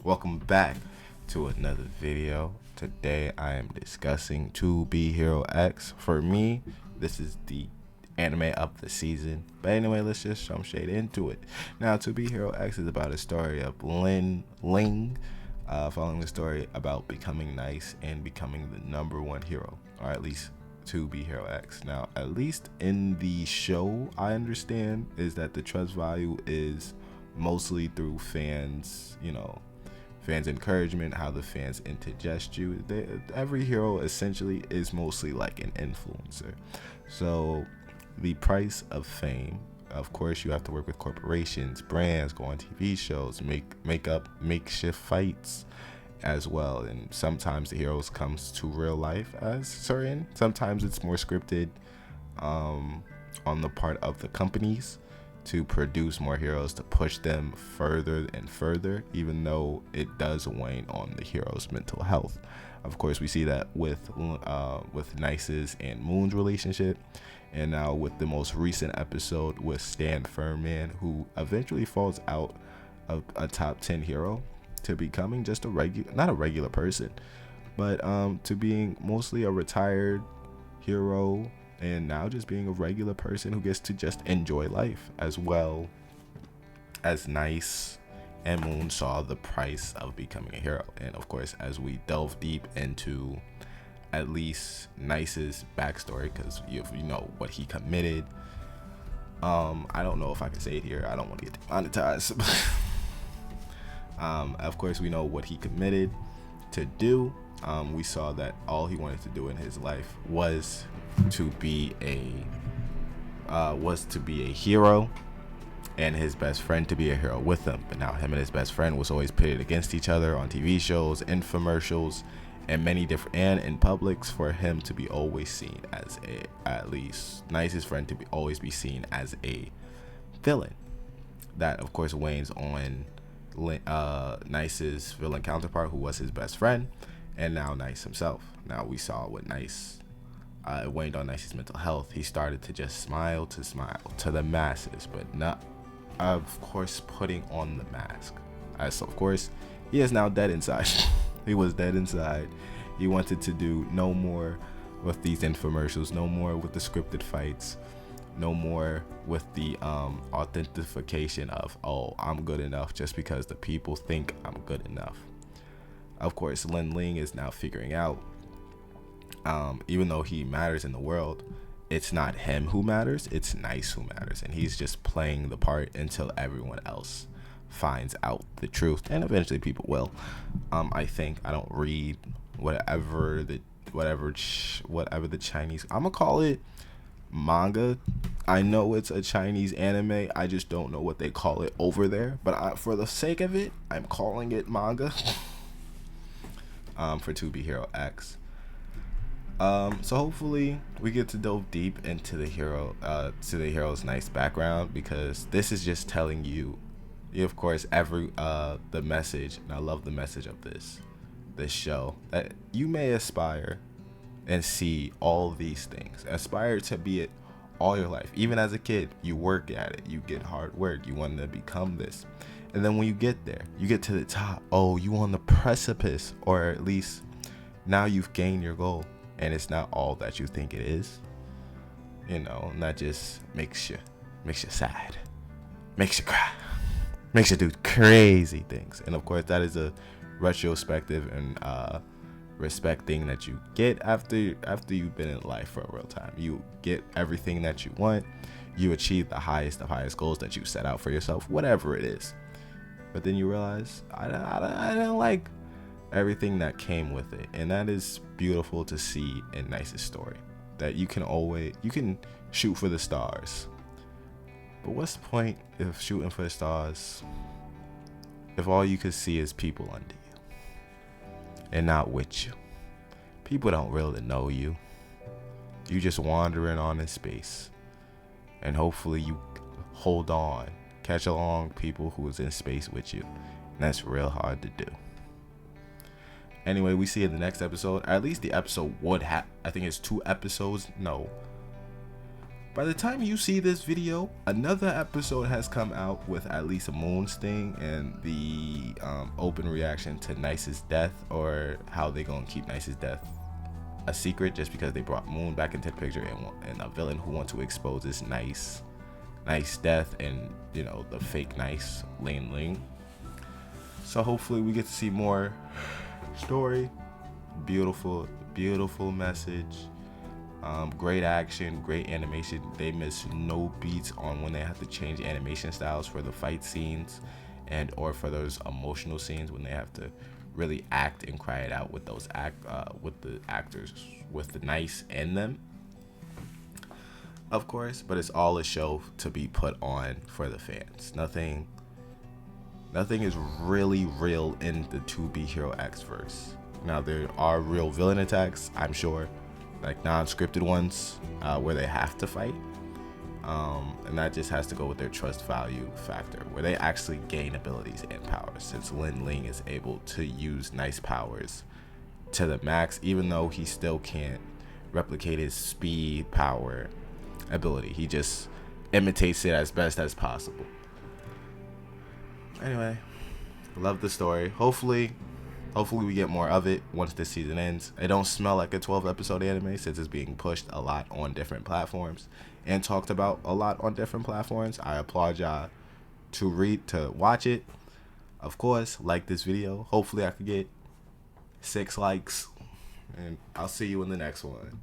Welcome back to another video. Today I am discussing To Be Hero X. For me, this is the anime of the season. But anyway, let's just jump straight into it. Now, To Be Hero X is about a story of Lin Ling, following the story about becoming nice and becoming the number one hero, or at least To Be Hero X. Now, at least in the show, I understand is that the trust value is mostly through fans, fans encouragement, how the fans interject you. Every hero essentially is mostly like an influencer. So the price of fame, of course, you have to work with corporations, brands, go on TV shows, make up makeshift fights as well. And sometimes the heroes comes to real life as certain. Sometimes it's more scripted on the part of the companies to produce more heroes, to push them further and further, even though it does wane on the hero's mental health. Of course, we see that with Nice's and Moon's relationship, and now with the most recent episode with Stan Furman, who eventually falls out of a top 10 hero to becoming just not a regular person, but to being mostly a retired hero, and now just being a regular person who gets to just enjoy life, as well as Nice and Moon saw the price of becoming a hero. And of course, as we delve deep into at least Nice's backstory, because you know what he committed, I don't know if I can say it here, I don't want to get demonetized. Of course, we know what he committed to do. We saw that all he wanted to do in his life was to be a hero, and his best friend to be a hero with him. But now him and his best friend was always pitted against each other on TV shows, infomercials, and many different, and in publics, for him to be always seen as at least Nice's friend to always be seen as a villain. That of course wanes on Nice's villain counterpart, who was his best friend, and now Nice himself. Now we saw what Nice, it waned on Nice's mental health. He started to just smile to the masses, but not, of course, putting on the mask. As of course, he is now dead inside. He was dead inside. He wanted to do no more with these infomercials, no more with the scripted fights, no more with the authentication of, oh, I'm good enough just because the people think I'm good enough. Of course, Lin Ling is now figuring out, even though he matters in the world, it's not him who matters, it's Nice who matters. And he's just playing the part until everyone else finds out the truth. And eventually people will. I think, I don't read whatever the Chinese, I'm gonna call it manga. I know it's a Chinese anime, I just don't know what they call it over there. But for the sake of it, I'm calling it manga. For To Be Hero X. So hopefully we get to delve deep into the hero's nice background, because this is just telling you, of course, the message, and I love the message of this show, that you may aspire and see all these things, aspire to be it all your life. Even as a kid, you work at it, you get hard work, you want to become this. And then when you get there, you get to the top, oh, you on the precipice, or at least now you've gained your goal, and it's not all that you think it is. Not just makes you sad, makes you cry, makes you do crazy things. And of course, that is a retrospective and respect thing that you get after you've been in life for a real time. You get everything that you want, you achieve the highest of highest goals that you set out for yourself, whatever it is. But then you realize, I don't like everything that came with it. And that is beautiful to see in Nice's story, that you can shoot for the stars, but what's the point of shooting for the stars if all you could see is people under you and not with you? People don't really know you. You just wandering on in space, and hopefully you hold on, catch along people who is in space with you, and that's real hard to do. Anyway, we see in the next episode, at least the episode would have, I think it's 2 episodes, no, By the time you see this video, another episode has come out with at least Moon Sting and the open reaction to Nice's death, or how they gonna keep Nice's death a secret just because they brought Moon back into the picture, and a villain who wants to expose this nice death, and you know, the fake nice Ling Ling. So hopefully we get to see more story. Beautiful message. Great action, great animation. They miss no beats on when they have to change animation styles for the fight scenes, and or for those emotional scenes when they have to really act and cry it out with those with the actors with the nice in them, of course. But it's all a show to be put on for the fans. Nothing is really real in the To Be Hero X verse. Now there are real villain attacks, I'm sure, like non-scripted ones, where they have to fight, and that just has to go with their trust value factor, where they actually gain abilities and powers, since Ling Ling is able to use nice powers to the max, even though he still can't replicate his speed power ability. He just imitates it as best as possible. Anyway, love the story. Hopefully we get more of it once this season ends. It don't smell like a 12 episode anime, since it's being pushed a lot on different platforms and talked about a lot on different platforms. I applaud y'all to watch it. Of course, like this video. Hopefully I could get 6 likes, and I'll see you in the next one.